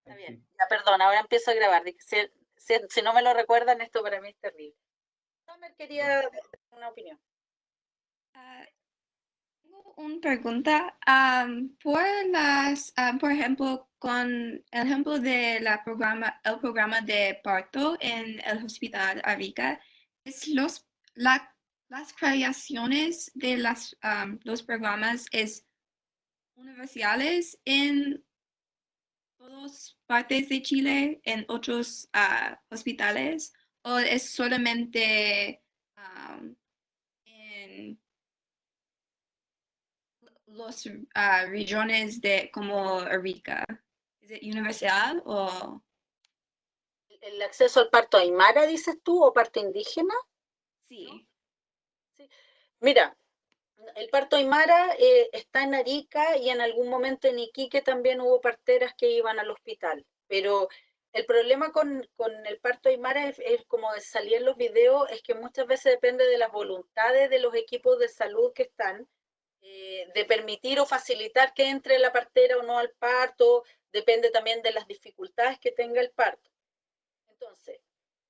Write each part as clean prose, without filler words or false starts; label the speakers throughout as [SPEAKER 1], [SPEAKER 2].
[SPEAKER 1] Está bien. Ya, perdón, ahora empiezo a grabar. Si no me lo recuerdan, esto para mí es terrible. Summer quería dar una opinión.
[SPEAKER 2] Ah, tengo una pregunta. Por ejemplo, con el ejemplo de el programa de parto en el Hospital Arica, es las creaciones de los programas es universales en todas partes de Chile, en otros hospitales, o es solamente en los regiones de como Arica? ¿Es universal o...?
[SPEAKER 1] ¿El acceso al parto aymara, dices tú, o parto indígena? ¿No?
[SPEAKER 2] Sí.
[SPEAKER 1] Sí. Mira, el parto aymara está en Arica y en algún momento en Iquique también hubo parteras que iban al hospital. Pero el problema con el parto aymara es como salía en los videos, es que muchas veces depende de las voluntades de los equipos de salud que están, de permitir o facilitar que entre la partera o no al parto, depende también de las dificultades que tenga el parto. Entonces,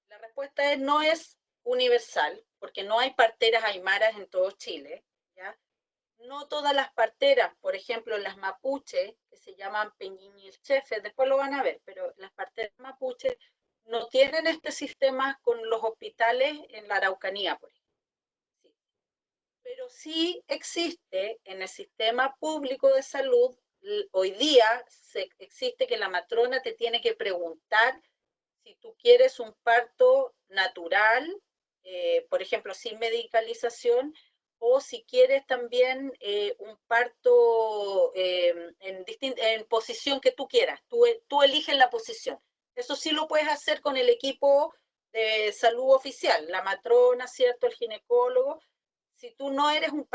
[SPEAKER 1] la respuesta es no es universal, porque no hay parteras aymaras en todo Chile, ¿ya? No todas las parteras, por ejemplo, las mapuche, que se llaman Peñiñilchefes, después lo van a ver, pero las parteras mapuche no tienen este sistema con los hospitales en la Araucanía, por ejemplo. Sí. Pero sí existe en el sistema público de salud, hoy día existe que la matrona te tiene que preguntar si tú quieres un parto natural, por ejemplo, sin medicalización, o si quieres también un parto en posición que tú quieras, tú eliges la posición. Eso sí lo puedes hacer con el equipo de salud oficial, la matrona, ¿cierto? El ginecólogo. Si tú no eres un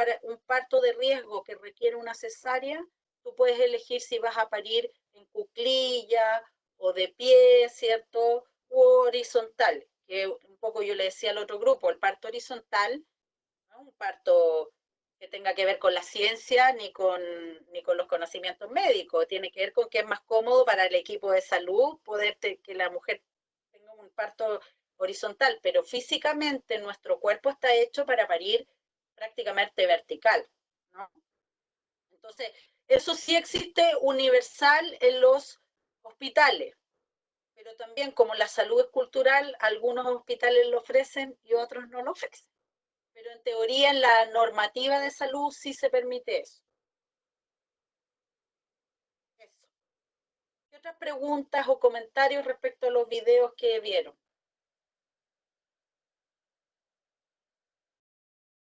[SPEAKER 1] parto de riesgo que requiere una cesárea, tú puedes elegir si vas a parir en cuclilla o de pie, ¿cierto? U horizontal, que un poco yo le decía al otro grupo, el parto horizontal, ¿no? Un parto que tenga que ver con la ciencia ni con los conocimientos médicos, tiene que ver con que es más cómodo para el equipo de salud poder que la mujer tenga un parto horizontal, pero físicamente nuestro cuerpo está hecho para parir prácticamente vertical, ¿no? Entonces, eso sí existe universal en los hospitales, pero también como la salud es cultural, algunos hospitales lo ofrecen y otros no lo ofrecen. Pero en teoría, en la normativa de salud sí se permite eso. Eso. ¿Qué otras preguntas o comentarios respecto a los videos que vieron?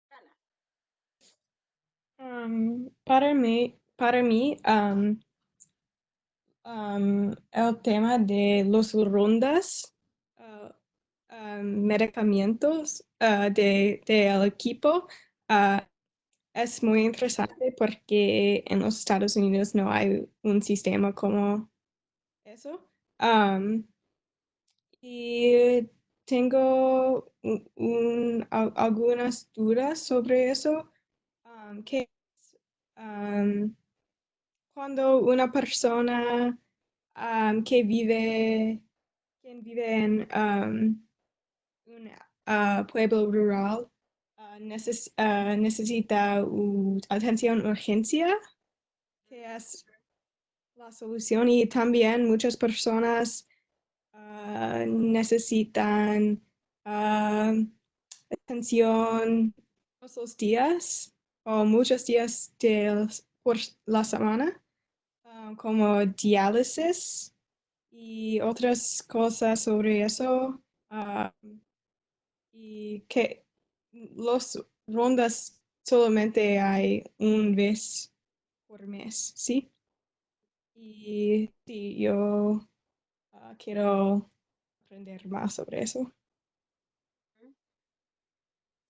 [SPEAKER 1] Ana.
[SPEAKER 3] Para mí, el tema de los rondas, medicamentos del equipo, ah, es muy interesante porque en los Estados Unidos no hay un sistema como eso. Um, y tengo algunas dudas sobre eso. Que es, cuando una persona quien vive en un pueblo rural necesita atención urgencia, que es la solución, y también muchas personas necesitan ah, atención todos los días o muchos días por la semana, como diálisis y otras cosas sobre eso. ah, y que los rondas solamente hay un vez por mes, ¿sí? Y sí, yo quiero aprender más sobre eso.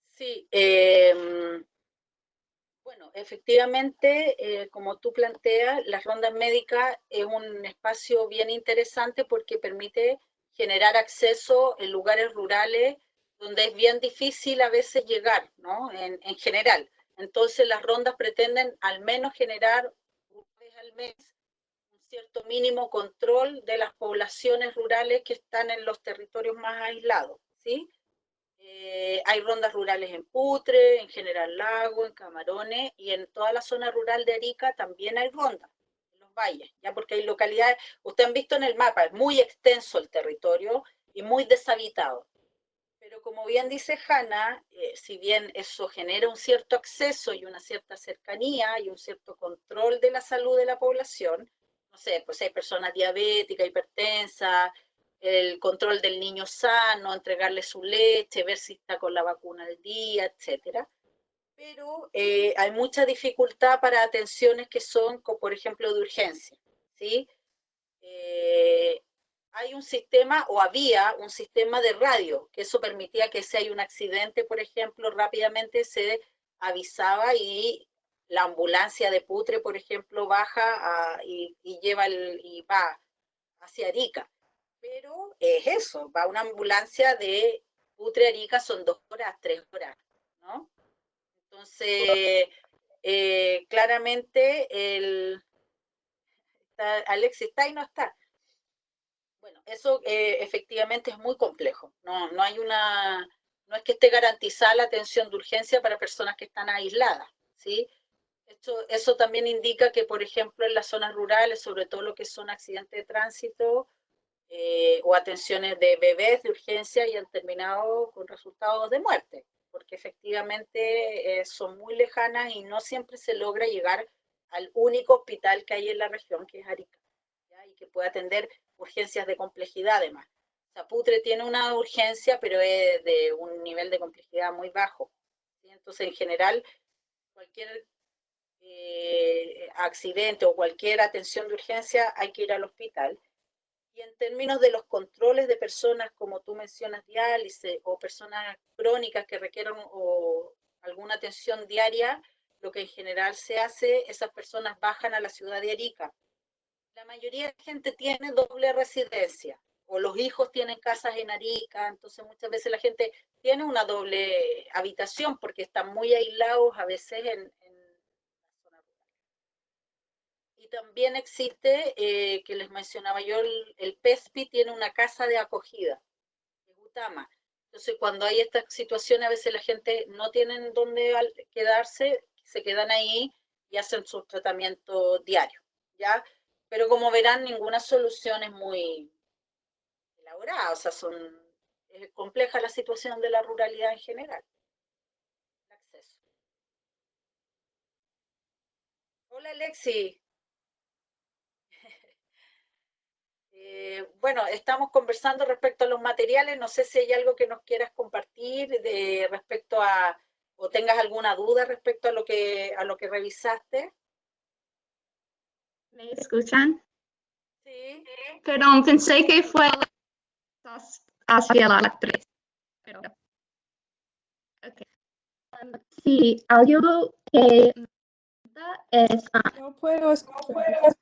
[SPEAKER 1] Sí, bueno, efectivamente, como tú planteas, las rondas médicas es un espacio bien interesante porque permite generar acceso en lugares rurales donde es bien difícil a veces llegar, ¿no? En general. Entonces las rondas pretenden al menos generar una vez al mes un cierto mínimo control de las poblaciones rurales que están en los territorios más aislados, ¿sí? Hay rondas rurales en Putre, en General Lago, en Camarones, y en toda la zona rural de Arica también hay rondas, en los valles, ya porque hay localidades, ustedes han visto en el mapa, es muy extenso el territorio y muy deshabitado. Pero como bien dice Hanna, si bien eso genera un cierto acceso y una cierta cercanía y un cierto control de la salud de la población, no sé, pues hay personas diabéticas, hipertensas, el control del niño sano, entregarle su leche, ver si está con la vacuna al día, etcétera. Pero hay mucha dificultad para atenciones que son, como por ejemplo, de urgencia, ¿sí? Hay un sistema o había un sistema de radio, que eso permitía que si hay un accidente, por ejemplo, rápidamente se avisaba y la ambulancia de Putre, por ejemplo, baja y lleva y va hacia Arica. Pero es eso, va una ambulancia de Putre a Arica, son 2 horas, 3 horas, ¿no? Entonces, claramente, Alexis está y no está. Bueno, eso efectivamente es muy complejo. No hay no es que esté garantizada la atención de urgencia para personas que están aisladas, ¿sí? Eso también indica que, por ejemplo, en las zonas rurales, sobre todo lo que son accidentes de tránsito o atenciones de bebés de urgencia, y han terminado con resultados de muerte, porque efectivamente son muy lejanas y no siempre se logra llegar al único hospital que hay en la región, que es Arica, ¿ya? Y que puede atender urgencias de complejidad además. O sea, Putre tiene una urgencia, pero es de un nivel de complejidad muy bajo, ¿sí? Entonces, en general, cualquier accidente o cualquier atención de urgencia hay que ir al hospital. Y en términos de los controles de personas, como tú mencionas, diálisis o personas crónicas que requieran o alguna atención diaria, lo que en general se hace, esas personas bajan a la ciudad de Arica. La mayoría de la gente tiene doble residencia, o los hijos tienen casas en Arica, entonces muchas veces la gente tiene una doble habitación porque están muy aislados a veces en la zona rural. Y también existe, que les mencionaba yo, el PESPI tiene una casa de acogida, de Gutama. Entonces, cuando hay esta situación, a veces la gente no tiene dónde quedarse, se quedan ahí y hacen su tratamiento diario, ¿ya? Pero como verán, ninguna solución es muy elaborada, o sea, es compleja la situación de la ruralidad en general, el acceso. Hola, Alexi. Bueno, estamos conversando respecto a los materiales. No sé si hay algo que nos quieras compartir respecto o tengas alguna duda respecto a lo que revisaste.
[SPEAKER 4] ¿Me escuchan?
[SPEAKER 1] Sí.
[SPEAKER 4] Perdón, pensé que fue hacia la 3. Pero, okay. Sí, algo que es...
[SPEAKER 3] No puedo escuchar.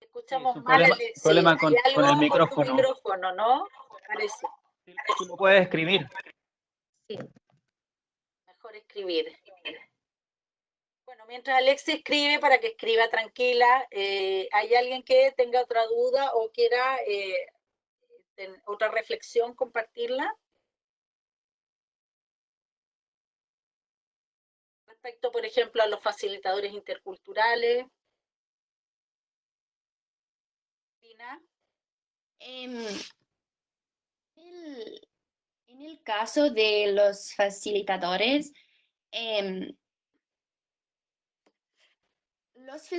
[SPEAKER 1] Escuchamos
[SPEAKER 5] Sí,
[SPEAKER 1] mal, Alexi.
[SPEAKER 5] problema
[SPEAKER 1] Hay
[SPEAKER 5] con
[SPEAKER 1] algo
[SPEAKER 5] el
[SPEAKER 1] con tu
[SPEAKER 5] micrófono.
[SPEAKER 1] micrófono, ¿no? Parece.
[SPEAKER 5] Tú lo puedes escribir.
[SPEAKER 4] Sí.
[SPEAKER 1] Mejor escribir. Bueno, mientras Alexi escribe, para que escriba tranquila, ¿hay alguien que tenga otra duda o quiera otra reflexión, compartirla? Respecto, por ejemplo, a los facilitadores interculturales. Tina.
[SPEAKER 2] En el caso de los facilitadores, los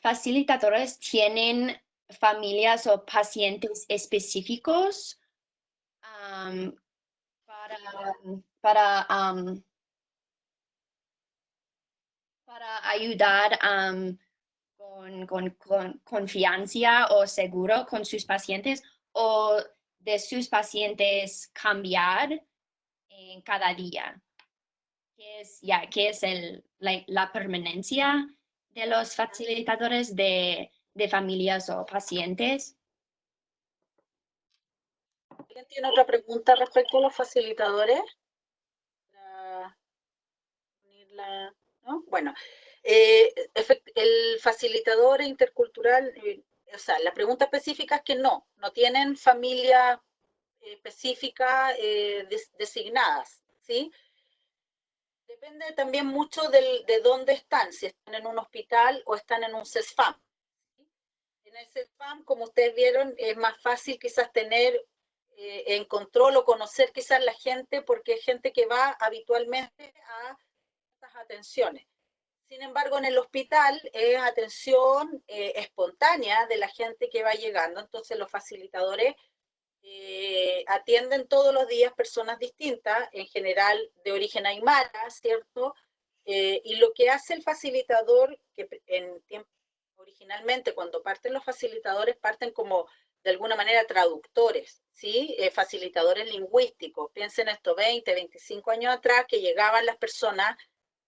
[SPEAKER 2] facilitadores tienen familias o pacientes específicos para, para ayudar con confianza o seguro con sus pacientes, o de sus pacientes cambiar en cada día, que es la permanencia de los facilitadores de familias o pacientes.
[SPEAKER 1] ¿Alguien tiene otra pregunta respecto a los facilitadores? ¿No? Bueno, El facilitador intercultural, o sea, la pregunta específica es que no tienen familia específica designadas, ¿sí? Depende también mucho de dónde están, si están en un hospital o están en un CESFAM. En el CESFAM, como ustedes vieron, es más fácil quizás tener en control o conocer quizás la gente, porque es gente que va habitualmente a estas atenciones. Sin embargo, en el hospital es atención espontánea de la gente que va llegando, entonces los facilitadores atienden todos los días personas distintas, en general de origen aymara, ¿cierto? Y lo que hace el facilitador, que originalmente cuando parten los facilitadores, parten como de alguna manera traductores, ¿sí? Facilitadores lingüísticos. Piensen esto, 20, 25 años atrás, que llegaban las personas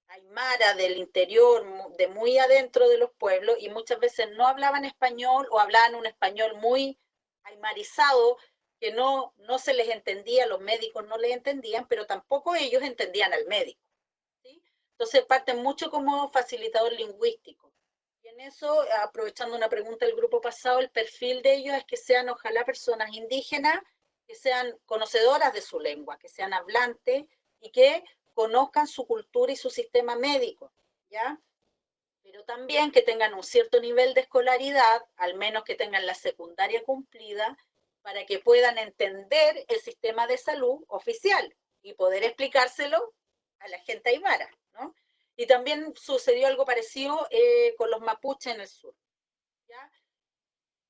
[SPEAKER 1] aymara del interior, de muy adentro de los pueblos, y muchas veces no hablaban español o hablaban un español muy aymarizado, que no se les entendía, los médicos no les entendían, pero tampoco ellos entendían al médico, ¿sí? Entonces parten mucho como facilitador lingüístico. Y en eso, aprovechando una pregunta del grupo pasado, el perfil de ellos es que sean ojalá personas indígenas, que sean conocedoras de su lengua, que sean hablantes y que conozcan su cultura y su sistema médico, ¿ya? Pero también que tengan un cierto nivel de escolaridad, al menos que tengan la secundaria cumplida, para que puedan entender el sistema de salud oficial y poder explicárselo a la gente aymara, ¿no? Y también sucedió algo parecido con los mapuches en el sur, ¿ya?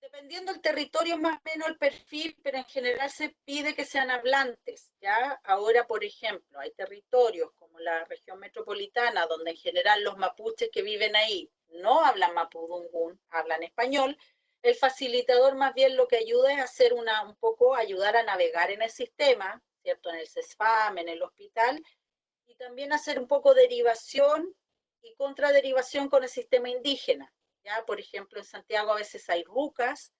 [SPEAKER 1] Dependiendo del territorio, más o menos el perfil, pero en general se pide que sean hablantes, ¿ya? Ahora, por ejemplo, hay territorios como la región metropolitana, donde en general los mapuches que viven ahí no hablan mapudungún, hablan español. El facilitador más bien lo que ayuda es hacer un poco, ayudar a navegar en el sistema, ¿cierto? En el CESFAM, en el hospital, y también hacer un poco derivación y contraderivación con el sistema indígena. ¿Ya? Por ejemplo, en Santiago a veces hay rucas,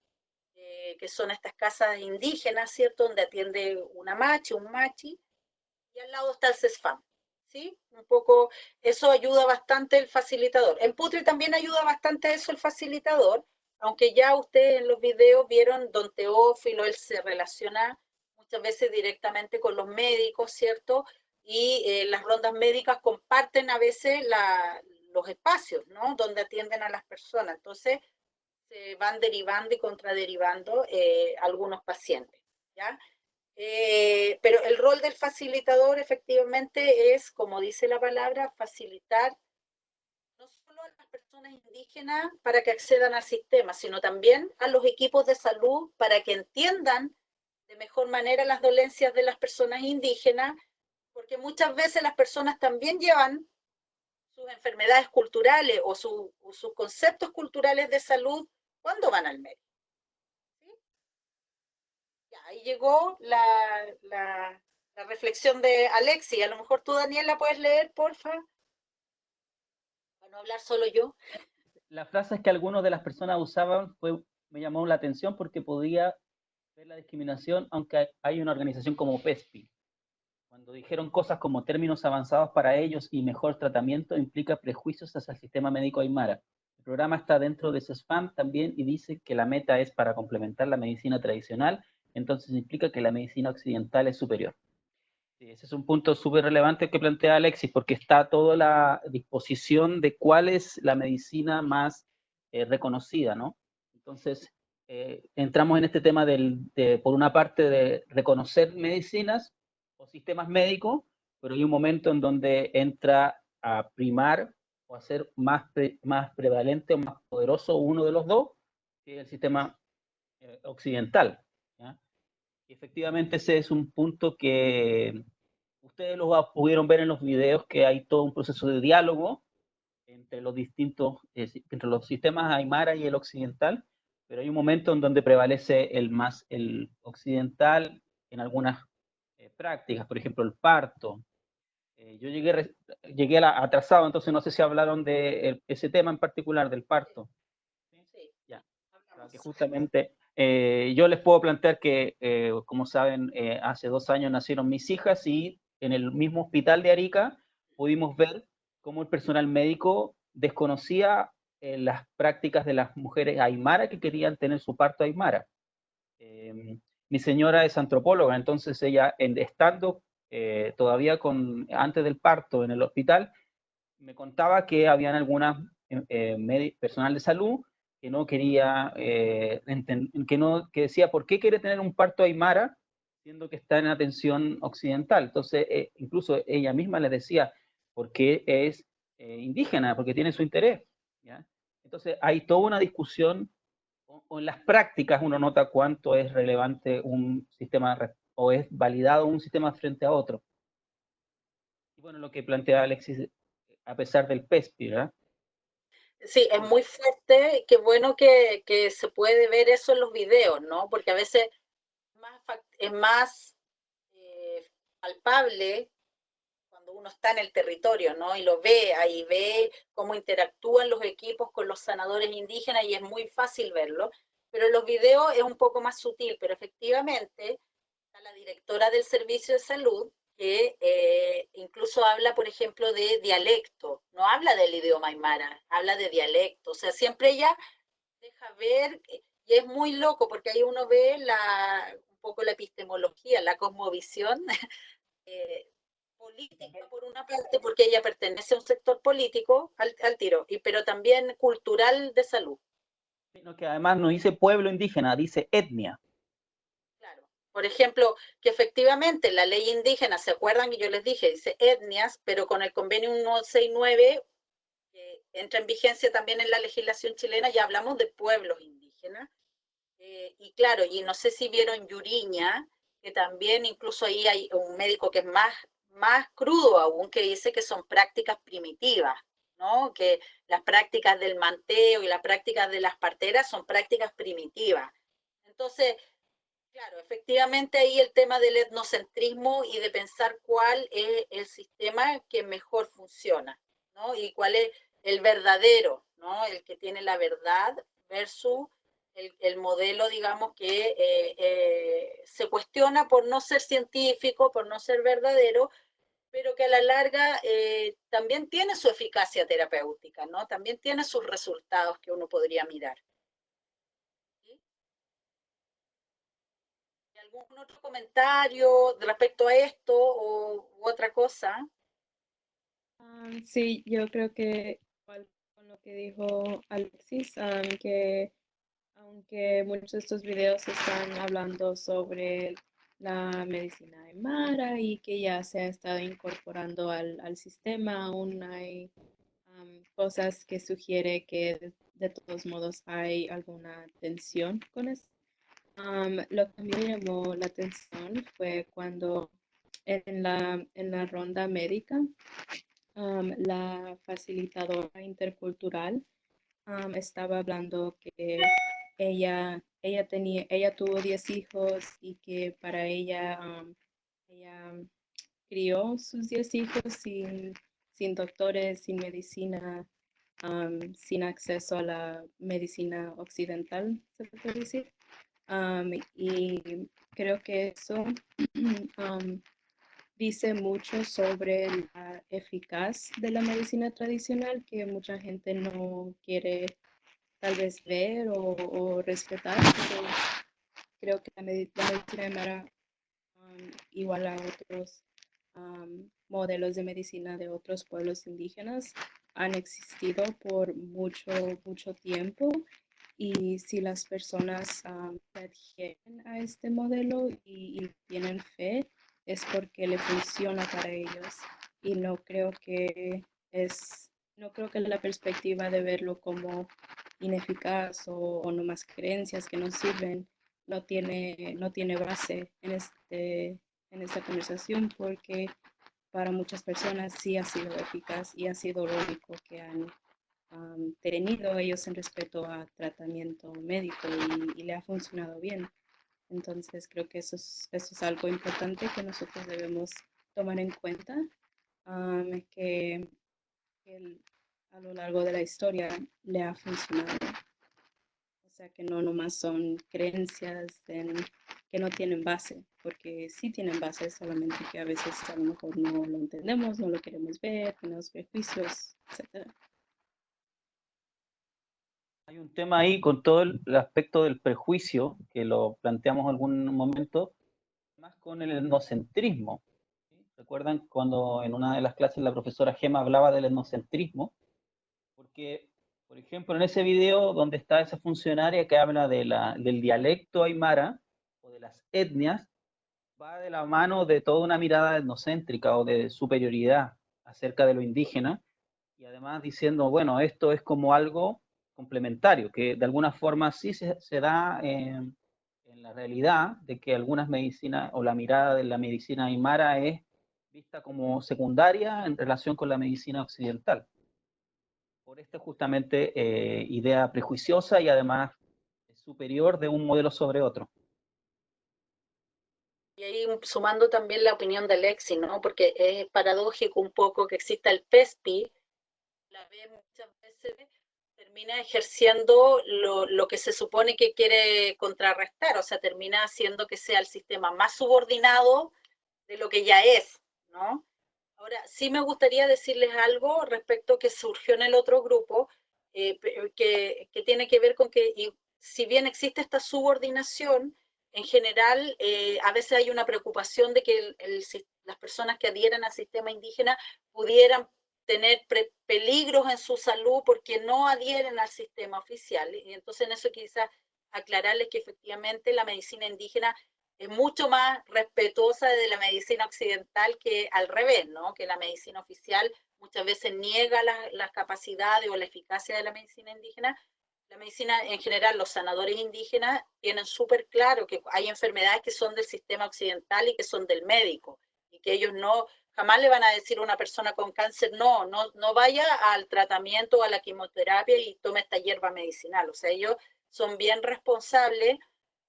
[SPEAKER 1] que son estas casas indígenas, ¿cierto? Donde atiende una machi, un machi, y al lado está el CESFAM, ¿sí? Un poco, eso ayuda bastante el facilitador. En Putri también ayuda bastante eso el facilitador, aunque ya ustedes en los videos vieron don Teófilo, él se relaciona muchas veces directamente con los médicos, ¿cierto? Y las rondas médicas comparten a veces los espacios, ¿no? Donde atienden a las personas. Entonces, se van derivando y contraderivando algunos pacientes, ¿ya? Pero el rol del facilitador efectivamente es, como dice la palabra, facilitar no solo a las personas indígenas para que accedan al sistema, sino también a los equipos de salud para que entiendan de mejor manera las dolencias de las personas indígenas, porque muchas veces las personas también llevan sus enfermedades culturales o sus conceptos culturales de salud cuando van al médico. ¿Sí? Ya, ahí llegó la reflexión de Alexi. A lo mejor tú, Daniel, la puedes leer, porfa, para no hablar solo yo.
[SPEAKER 5] Las frases que algunas de las personas usaban me llamó la atención porque podía ver la discriminación, aunque hay una organización como PESPI. Cuando dijeron cosas como términos avanzados para ellos y mejor tratamiento implica prejuicios hacia el sistema médico aymara. El programa está dentro de CESFAM también y dice que la meta es para complementar la medicina tradicional, entonces implica que la medicina occidental es superior. Sí, ese es un punto súper relevante que plantea Alexis, porque está toda la disposición de cuál es la medicina más reconocida, ¿no? Entonces, entramos en este tema por una parte, de reconocer medicinas o sistemas médicos, pero hay un momento en donde entra a primar o a ser más prevalente o más poderoso uno de los dos, que es el sistema occidental, ¿ya? Y efectivamente ese es un punto que ustedes lo pudieron ver en los videos, que hay todo un proceso de diálogo entre los distintos, entre los sistemas aymara y el occidental, pero hay un momento en donde prevalece el occidental en algunas prácticas, por ejemplo el parto. Yo llegué atrasado, entonces no sé si hablaron de ese tema en particular, del parto.
[SPEAKER 1] Sí,
[SPEAKER 5] ya. Que justamente yo les puedo plantear que, como saben, hace 2 años nacieron mis hijas y en el mismo hospital de Arica pudimos ver cómo el personal médico desconocía las prácticas de las mujeres aymara que querían tener su parto aymara. Mi señora es antropóloga, entonces ella, estando todavía antes del parto en el hospital, me contaba que habían algunas personal de salud que no quería, que decía, ¿por qué quiere tener un parto aymara siendo que está en atención occidental? Entonces, incluso ella misma le decía, ¿por qué es indígena? Porque tiene su interés, ¿ya? Entonces, hay toda una discusión, o en las prácticas uno nota cuánto es relevante un sistema o es validado un sistema frente a otro. Y bueno, lo que plantea Alexis, a pesar del PESPI, ¿verdad?
[SPEAKER 1] Sí, es muy fuerte, qué bueno que se puede ver eso en los videos, ¿no? Porque a veces es más palpable cuando uno está en el territorio, ¿no? Y lo ve, ahí ve cómo interactúan los equipos con los sanadores indígenas y es muy fácil verlo, pero en los videos es un poco más sutil, pero efectivamente está la directora del servicio de salud que incluso habla, por ejemplo, de dialecto, no habla del idioma aymara, habla de dialecto, o sea, siempre ella deja ver, y es muy loco porque ahí uno ve un poco la epistemología, la cosmovisión eh, política por una parte, porque ella pertenece a un sector político al tiro, pero también cultural de salud.
[SPEAKER 5] Sino que además no dice pueblo indígena, dice etnia.
[SPEAKER 1] Claro. Por ejemplo, que efectivamente la ley indígena, ¿se acuerdan que yo les dije? Dice etnias, pero con el convenio 169, que entra en vigencia también en la legislación chilena, ya hablamos de pueblos indígenas. Y claro, y no sé si vieron Yuriña, que también incluso ahí hay un médico que es más crudo aún, que dice que son prácticas primitivas, ¿no? Que las prácticas del manteo y las prácticas de las parteras son prácticas primitivas. Entonces, claro, efectivamente ahí el tema del etnocentrismo y de pensar cuál es el sistema que mejor funciona, ¿no? Y cuál es el verdadero, ¿no? El que tiene la verdad versus el modelo, digamos, que se cuestiona por no ser científico, por no ser verdadero, pero que a la larga también tiene su eficacia terapéutica, ¿no? También tiene sus resultados que uno podría mirar. ¿Algún otro comentario respecto a esto u otra cosa?
[SPEAKER 3] Sí, yo creo que igual con lo que dijo Alexis, que aunque muchos de estos videos están hablando sobre la medicina aymara y que ya se ha estado incorporando al sistema, aún hay cosas que sugiere que de todos modos hay alguna tensión con eso. Lo que a mí me llamó la atención fue cuando en la ronda médica, la facilitadora intercultural estaba hablando que ella tuvo 10 hijos y que para ella, ella crió sus 10 hijos sin doctores, sin medicina, sin acceso a la medicina occidental, se puede decir. Y creo que eso dice mucho sobre la eficaz de la medicina tradicional que mucha gente no quiere tal vez ver o respetar, pero creo que la medicina aymara, igual a otros modelos de medicina de otros pueblos indígenas, han existido por mucho tiempo. Y si las personas se adhieren a este modelo y tienen fe, es porque le funciona para ellos. Y no creo que la perspectiva de verlo como ineficaz o no más creencias que no sirven no tiene base en esta conversación, porque para muchas personas sí ha sido eficaz y ha sido lo único que han tenido ellos en respeto a tratamiento médico y le ha funcionado bien. Entonces creo que eso es algo importante que nosotros debemos tomar en cuenta, que a lo largo de la historia le ha funcionado. O sea que no nomás son creencias que no tienen base, porque sí tienen base, solamente que a veces a lo mejor no lo entendemos, no lo queremos ver, tenemos prejuicios, etc.
[SPEAKER 5] Hay un tema ahí con todo el aspecto del prejuicio, que lo planteamos en algún momento, más con el etnocentrismo. ¿Sí? ¿Recuerdan cuando en una de las clases la profesora Gema hablaba del etnocentrismo? Porque, por ejemplo, en ese video donde está esa funcionaria que habla del dialecto aymara o de las etnias, va de la mano de toda una mirada etnocéntrica o de superioridad acerca de lo indígena, y además diciendo, bueno, esto es como algo complementario, que de alguna forma sí se da en la realidad de que algunas medicinas o la mirada de la medicina aymara es vista como secundaria en relación con la medicina occidental, por esta justamente idea prejuiciosa y además superior de un modelo sobre otro.
[SPEAKER 1] Y ahí sumando también la opinión de Alexi, ¿no? Porque es paradójico un poco que exista el PESPI, la vez muchas veces termina ejerciendo lo que se supone que quiere contrarrestar, o sea, termina haciendo que sea el sistema más subordinado de lo que ya es, ¿no? Ahora, sí me gustaría decirles algo respecto que surgió en el otro grupo, que tiene que ver con que, y si bien existe esta subordinación, en general, a veces hay una preocupación de que las personas que adhieran al sistema indígena pudieran tener peligros en su salud porque no adhieren al sistema oficial. Y entonces en eso quizás aclararles que efectivamente la medicina indígena es mucho más respetuosa de la medicina occidental que al revés, ¿no? Que la medicina oficial muchas veces niega las capacidades o la eficacia de la medicina indígena. La medicina en general, los sanadores indígenas tienen súper claro que hay enfermedades que son del sistema occidental y que son del médico, y que ellos no, jamás le van a decir a una persona con cáncer, no vaya al tratamiento o a la quimioterapia y tome esta hierba medicinal. O sea, ellos son bien responsables,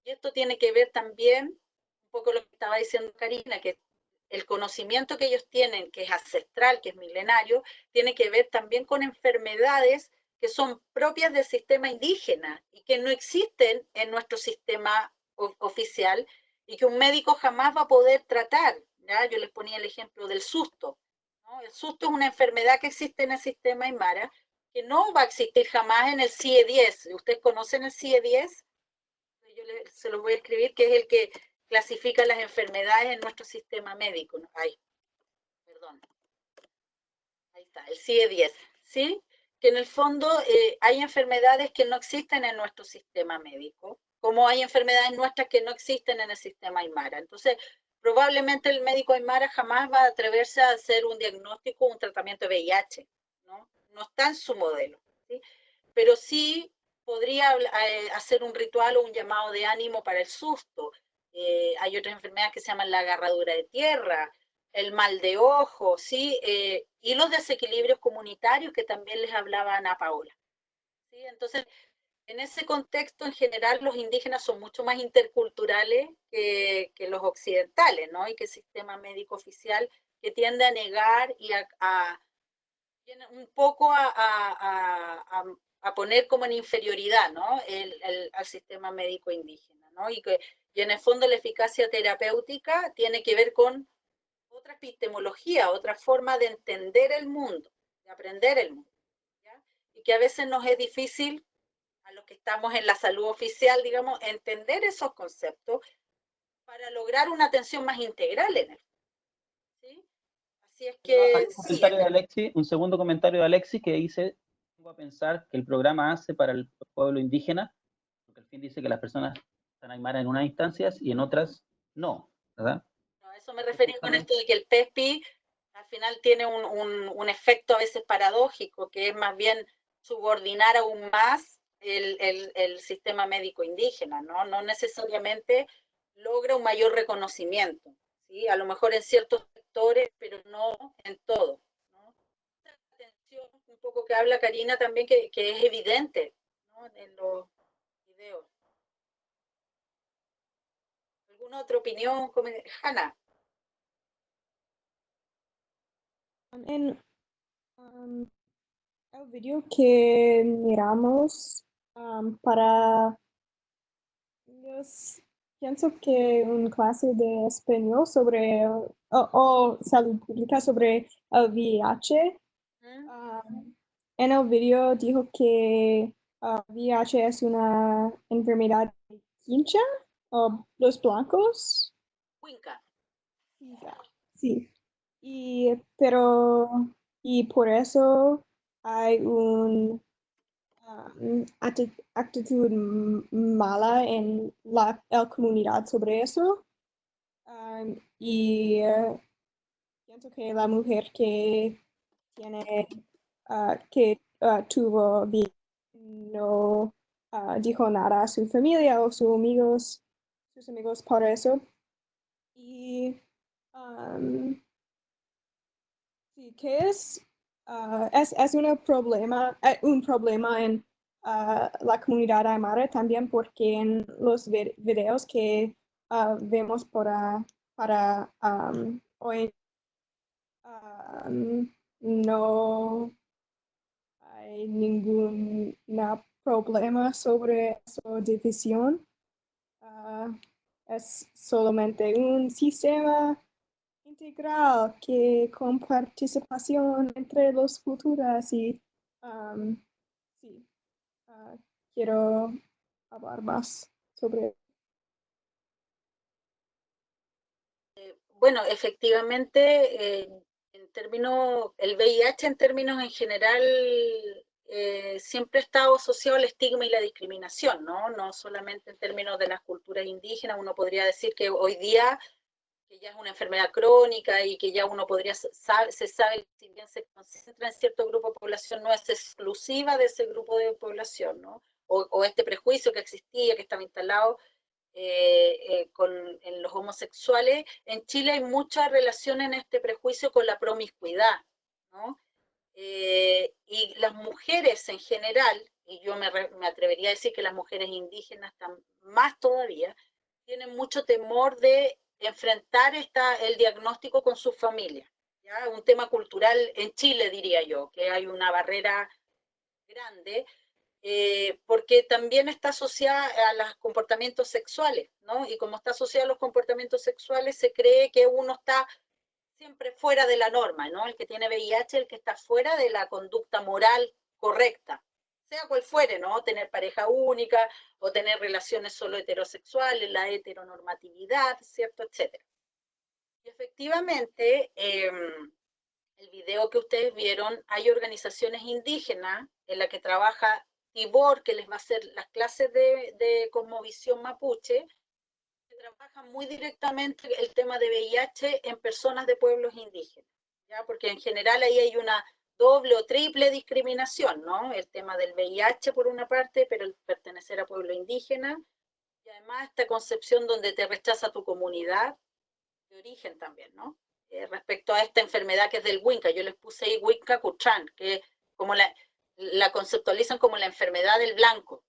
[SPEAKER 1] y esto tiene que ver también un poco lo que estaba diciendo Karina, que el conocimiento que ellos tienen, que es ancestral, que es milenario, tiene que ver también con enfermedades que son propias del sistema indígena y que no existen en nuestro sistema oficial y que un médico jamás va a poder tratar. ¿Ya? Yo les ponía el ejemplo del susto, ¿no? El susto es una enfermedad que existe en el sistema aymara, que no va a existir jamás en el CIE-10. ¿Ustedes conocen el CIE-10? Se los voy a escribir, que es el que clasifica las enfermedades en nuestro sistema médico. Ay, perdón. Ahí está, el CIE-10, ¿sí? Que en el fondo hay enfermedades que no existen en nuestro sistema médico, como hay enfermedades nuestras que no existen en el sistema Aymara. Entonces, probablemente el médico Aymara jamás va a atreverse a hacer un diagnóstico o un tratamiento de VIH, ¿no? No está en su modelo, ¿sí? Pero sí podría hacer un ritual o un llamado de ánimo para el susto. Hay otras enfermedades que se llaman la agarradura de tierra, el mal de ojo, ¿sí? Y los desequilibrios comunitarios que también les hablaba Ana Paola. ¿Sí? Entonces, en ese contexto, en general, los indígenas son mucho más interculturales que los occidentales, ¿no? Y que el sistema médico oficial que tiende a negar y un poco a poner como en inferioridad, ¿no? Al sistema médico indígena, ¿no? Y en el fondo la eficacia terapéutica tiene que ver con otra epistemología, otra forma de entender el mundo, de aprender el mundo, ¿ya? Y que a veces nos es difícil, a los que estamos en la salud oficial, digamos, entender esos conceptos para lograr una atención más integral en él, ¿sí? Así es que sí.
[SPEAKER 5] Un segundo comentario de Alexi que dice, vengo a pensar que el programa hace para el pueblo indígena, porque al fin dice que las personas están aymaras en unas instancias y en otras no, ¿verdad?
[SPEAKER 1] No, a eso me refería con esto de que el PESPI al final tiene un efecto a veces paradójico, que es más bien subordinar aún más el sistema médico indígena, ¿no? No necesariamente logra un mayor reconocimiento, ¿sí? A lo mejor en ciertos sectores, pero no en todo, ¿no? Atención, un poco que habla Karina también, que es evidente, ¿no? En los videos. ¿Alguna otra opinión? Hanna.
[SPEAKER 6] En el video que miramos para, pienso que una clase de español sobre, o salud pública sobre el VIH, en el video dijo que VIH es una enfermedad de quincha o los blancos.
[SPEAKER 1] Cuenca.
[SPEAKER 6] Sí. Y por eso hay un actitud mala en la comunidad sobre eso. Y pienso que la mujer que tiene tuvo VIH no dijo nada a su familia o sus amigos por eso. Y sí, que es un problema en la comunidad aymara también porque en los videos que vemos para hoy no hay ningún problema sobre su división. Es solamente un sistema integral que con participación entre las culturas y sí, quiero hablar más sobre.
[SPEAKER 1] Bueno, efectivamente, el VIH en términos en general siempre ha estado asociado al estigma y la discriminación, ¿no? No solamente en términos de las culturas indígenas, uno podría decir que hoy día, que ya es una enfermedad crónica y que ya uno se sabe que si bien se concentra en cierto grupo de población, no es exclusiva de ese grupo de población, ¿no? O este prejuicio que existía, que estaba instalado en los homosexuales. En Chile hay mucha relación en este prejuicio con la promiscuidad, ¿no? Y las mujeres en general, y yo me atrevería a decir que las mujeres indígenas más todavía, tienen mucho temor de enfrentar el diagnóstico con sus familias. ¿Ya? Un tema cultural en Chile, diría yo, que hay una barrera grande, porque también está asociada a los comportamientos sexuales, ¿no? Y como está asociada a los comportamientos sexuales, se cree que uno está siempre fuera de la norma, ¿no? El que tiene VIH, el que está fuera de la conducta moral correcta, sea cual fuere, ¿no? Tener pareja única o tener relaciones solo heterosexuales, la heteronormatividad, ¿cierto? Etcétera. Y efectivamente, el video que ustedes vieron, hay organizaciones indígenas en la que trabaja Tibor, que les va a hacer las clases de cosmovisión mapuche, que trabajan muy directamente el tema de VIH en personas de pueblos indígenas, ¿ya? Porque en general ahí hay una doble o triple discriminación, ¿no? El tema del VIH por una parte, pero el pertenecer a pueblo indígena, y además esta concepción donde te rechaza tu comunidad de origen también, ¿no? Respecto a esta enfermedad que es del Winca, yo les puse ahí Winca Kuchan, que como la conceptualizan como la enfermedad del blanco,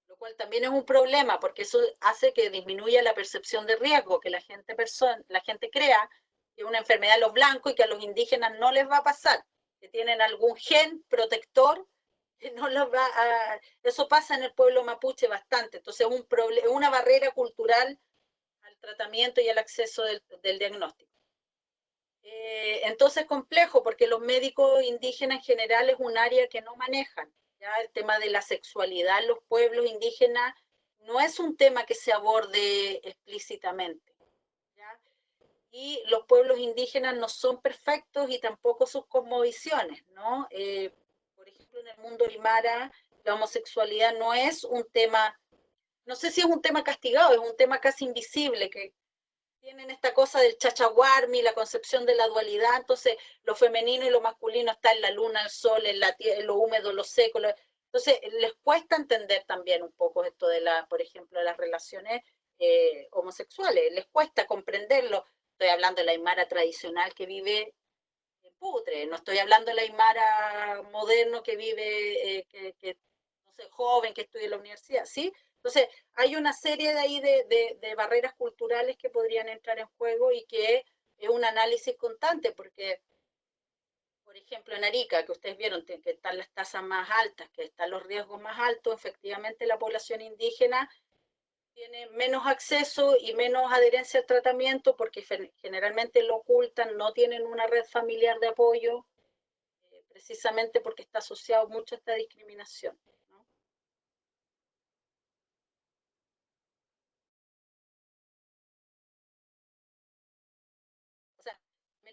[SPEAKER 1] lo cual también es un problema porque eso hace que disminuya la percepción de riesgo, que la gente crea que es una enfermedad de los blancos y que a los indígenas no les va a pasar, que tienen algún gen protector que no los va a... Eso pasa en el pueblo mapuche bastante, entonces es una barrera cultural al tratamiento y al acceso del diagnóstico. Entonces es complejo porque los médicos indígenas en general es un área que no manejan. ¿Ya? El tema de la sexualidad en los pueblos indígenas no es un tema que se aborde explícitamente. ¿Ya? Y los pueblos indígenas no son perfectos y tampoco sus cosmovisiones, ¿no? Por ejemplo, en el mundo aymara, la homosexualidad no es un tema, no sé si es un tema castigado, es un tema casi invisible, que tienen esta cosa del chachaguarmi, la concepción de la dualidad, entonces lo femenino y lo masculino está en la luna, el sol, en lo húmedo, lo seco, entonces les cuesta entender también un poco esto de por ejemplo, de las relaciones homosexuales, les cuesta comprenderlo. Estoy hablando de la aymara tradicional que vive en Putre, no estoy hablando de la aymara moderno que vive, no sé, joven, que estudia en la universidad, ¿sí? Entonces, hay una serie de ahí de barreras culturales que podrían entrar en juego y que es un análisis constante, porque, por ejemplo, en Arica, que ustedes vieron que están las tasas más altas, que están los riesgos más altos, efectivamente la población indígena tiene menos acceso y menos adherencia al tratamiento porque generalmente lo ocultan, no tienen una red familiar de apoyo, precisamente porque está asociado mucho a esta discriminación, ¿no?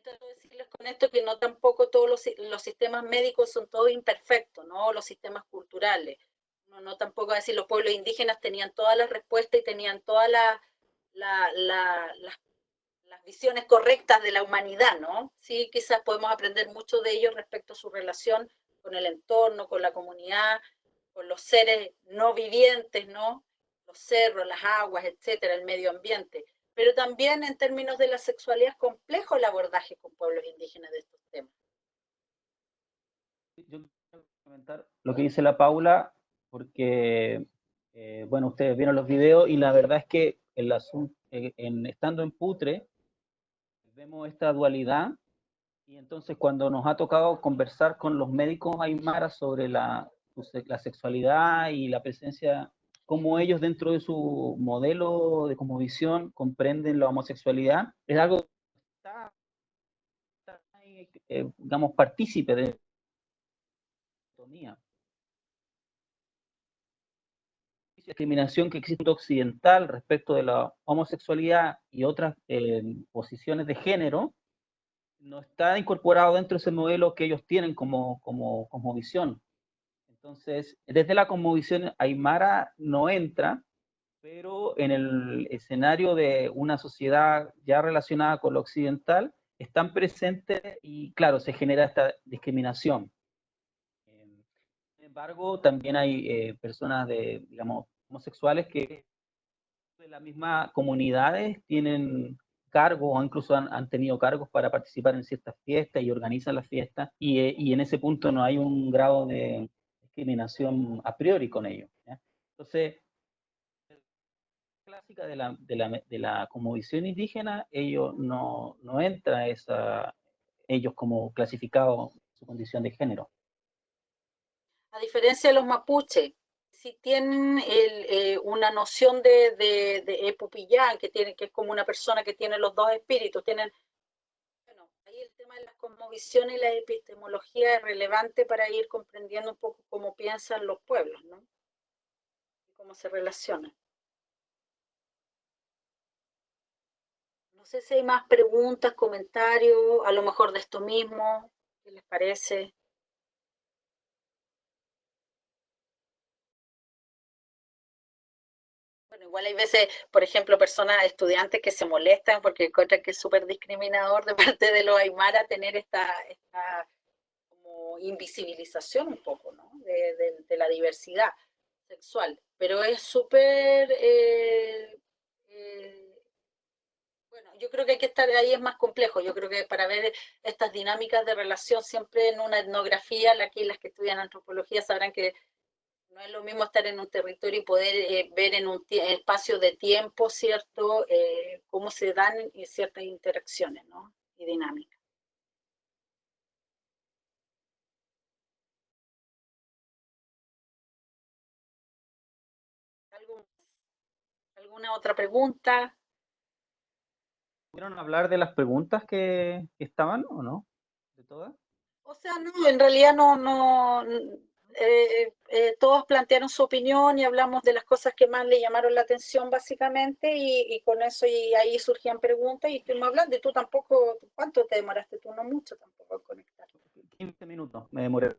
[SPEAKER 1] También trato de decirles con esto que no tampoco todos los sistemas médicos son todos imperfectos, ¿no? Los sistemas culturales. No tampoco decir los pueblos indígenas tenían todas las respuestas y tenían todas las visiones correctas de la humanidad, ¿no? Sí, quizás podemos aprender mucho de ellos respecto a su relación con el entorno, con la comunidad, con los seres no vivientes, ¿no? Los cerros, las aguas, etcétera, el medio ambiente. Pero también en términos de la sexualidad es complejo el abordaje con pueblos indígenas de estos temas.
[SPEAKER 5] Yo quiero comentar lo que dice la Paula, porque, bueno, ustedes vieron los videos y la verdad es que el asunto, estando en Putre, vemos esta dualidad y entonces cuando nos ha tocado conversar con los médicos aymaras sobre la sexualidad y la presencia, cómo ellos dentro de su modelo de cosmovisión comprenden la homosexualidad, es algo que está digamos, partícipe de la autonomía. Discriminación que existe en el mundo occidental respecto de la homosexualidad y otras posiciones de género, no está incorporado dentro de ese modelo que ellos tienen como visión. Entonces, desde la cosmovisión aymara no entra, pero en el escenario de una sociedad ya relacionada con lo occidental, están presentes y, claro, se genera esta discriminación. Sin embargo, también hay personas digamos, homosexuales que de las mismas comunidades tienen cargos o incluso han tenido cargos para participar en ciertas fiestas y organizan las fiestas y en ese punto no hay un grado de discriminación a priori con ellos, ¿ya? Entonces, clásica de la cosmovisión indígena, ellos no entra ellos como clasificados su condición de género.
[SPEAKER 1] A diferencia de los mapuches, si tienen una noción de Epupillán, que es como una persona que tiene los dos espíritus, bueno, ahí el tema de la cosmovisión y la epistemología es relevante para ir comprendiendo un poco cómo piensan los pueblos, ¿no? Y cómo se relacionan. No sé si hay más preguntas, comentarios, a lo mejor de esto mismo, ¿qué les parece? Bueno, igual hay veces, por ejemplo, personas, estudiantes que se molestan porque encuentran que es súper discriminador de parte de los aymara tener esta como invisibilización un poco, ¿no? De la diversidad sexual. Pero es súper, bueno, yo creo que hay que estar ahí, es más complejo. Yo creo que para ver estas dinámicas de relación siempre en una etnografía, aquí las que estudian antropología sabrán que no es lo mismo estar en un territorio y poder ver en un espacio de tiempo, ¿cierto? Cómo se dan ciertas interacciones, ¿no? Y dinámicas. ¿Alguna otra pregunta?
[SPEAKER 5] ¿Pudieron hablar de las preguntas que estaban o no? ¿De todas?
[SPEAKER 1] O sea, no, en realidad todos plantearon su opinión y hablamos de las cosas que más le llamaron la atención básicamente y con eso y ahí surgían preguntas y estuvimos hablando y tú tampoco, ¿cuánto te demoraste? Tú no mucho tampoco en conectar.
[SPEAKER 5] 15 minutos me demoré.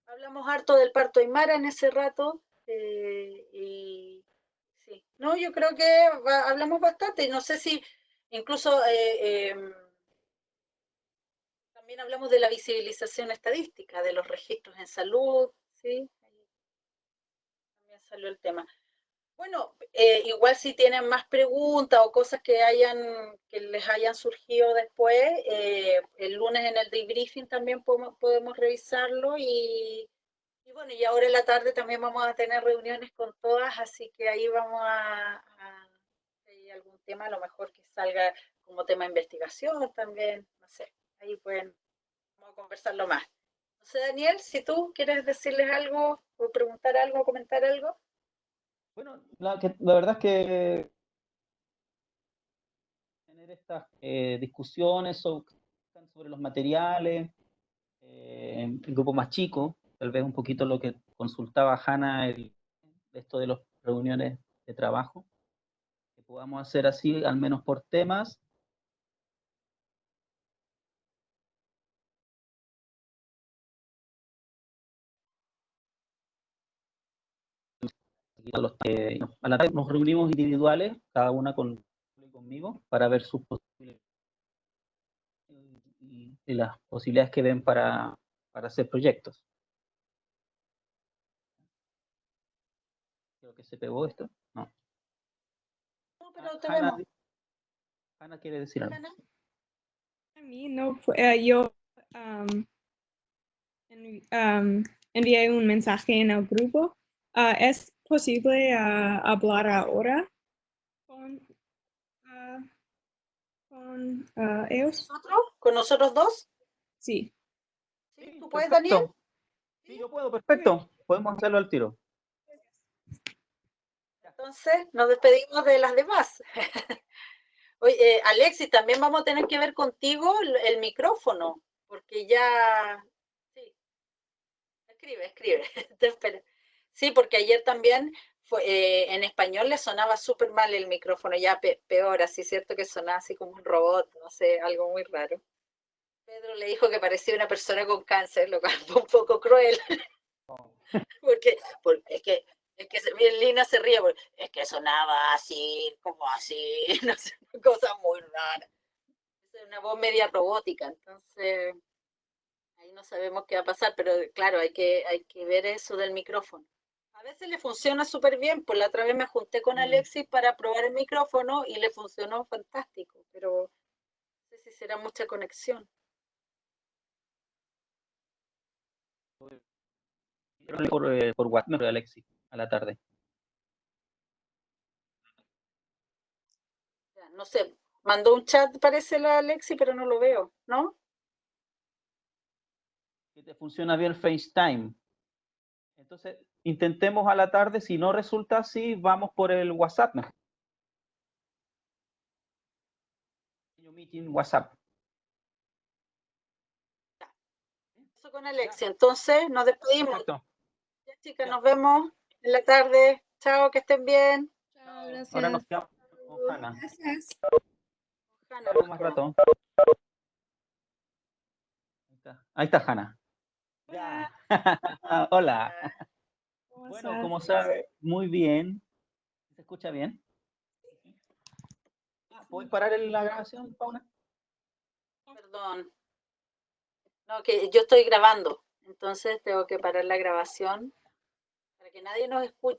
[SPEAKER 1] Hablamos harto del parto aymara en ese rato y sí, no, yo creo que hablamos bastante y no sé si incluso también hablamos de la visibilización estadística, de los registros en salud, ¿sí? Ahí también salió el tema. Bueno, igual si tienen más preguntas o cosas que les hayan surgido después, el lunes en el debriefing también podemos revisarlo y bueno, y ahora en la tarde también vamos a tener reuniones con todas, así que ahí vamos hay algún tema a lo mejor que salga como tema de investigación también, no sé, ahí vamos a conversarlo más. No sé, Daniel, si tú quieres decirles algo o preguntar algo o comentar algo.
[SPEAKER 5] Bueno, la verdad es que tener estas discusiones sobre los materiales en grupos más chicos, tal vez un poquito lo que consultaba Hanna, esto de las reuniones de trabajo, que podamos hacer así, al menos por temas, A la tarde nos reunimos individuales, cada una conmigo, para ver sus posibilidades y las posibilidades que ven para hacer proyectos. Creo que se pegó esto. No.
[SPEAKER 1] No, pero te vemos.
[SPEAKER 5] Hanna quiere decir algo.
[SPEAKER 1] Hanna.
[SPEAKER 6] A mí no, yo envié un mensaje en el grupo. ¿Es posible hablar ahora con ellos?
[SPEAKER 1] ¿Nosotros? ¿Con nosotros dos?
[SPEAKER 6] Sí.
[SPEAKER 1] ¿Sí? ¿Tú puedes, Daniel?
[SPEAKER 5] Sí, yo puedo, perfecto. Podemos hacerlo al tiro.
[SPEAKER 1] Entonces, nos despedimos de las demás. Oye, Alexis, también vamos a tener que ver contigo el micrófono, porque ya... Sí, escribe, te espero. Sí, porque ayer también en español le sonaba súper mal el micrófono, ya peor, así, ¿cierto? Que sonaba así como un robot, no sé, algo muy raro. Pedro le dijo que parecía una persona con cáncer, lo cual fue un poco cruel. porque es que Lina se ríe, porque es que sonaba así, como así, no sé, una cosa muy rara. Es una voz media robótica, entonces ahí no sabemos qué va a pasar, pero claro, hay que ver eso del micrófono. A veces le funciona súper bien, pues la otra vez me junté con Alexis para probar el micrófono y le funcionó fantástico, pero no sé si será mucha conexión.
[SPEAKER 5] Por WhatsApp, Alexis, a la tarde.
[SPEAKER 1] No sé, mandó un chat, parece la Alexis, pero no lo veo, ¿no?
[SPEAKER 5] Que te funciona bien FaceTime. Entonces, intentemos a la tarde, si no resulta así, vamos por el WhatsApp. Meeting WhatsApp.
[SPEAKER 1] Eso con Alexis, entonces nos despedimos.
[SPEAKER 5] Perfecto.
[SPEAKER 1] Ya, chicas, nos vemos en la tarde. Chao, que estén bien.
[SPEAKER 3] Chao, gracias.
[SPEAKER 5] Ahora nos quedamos con Hanna.
[SPEAKER 6] Gracias.
[SPEAKER 1] Hanna,
[SPEAKER 5] Más rato. Ahí está Hanna.
[SPEAKER 6] Hola.
[SPEAKER 5] Hola.
[SPEAKER 6] ¿Cómo
[SPEAKER 5] Bueno,
[SPEAKER 6] estás?
[SPEAKER 5] como sabe, muy bien. ¿Se escucha bien? ¿Puedes parar la grabación, Paula?
[SPEAKER 1] Perdón. No, que yo estoy grabando, entonces tengo que parar la grabación para que nadie nos escuche.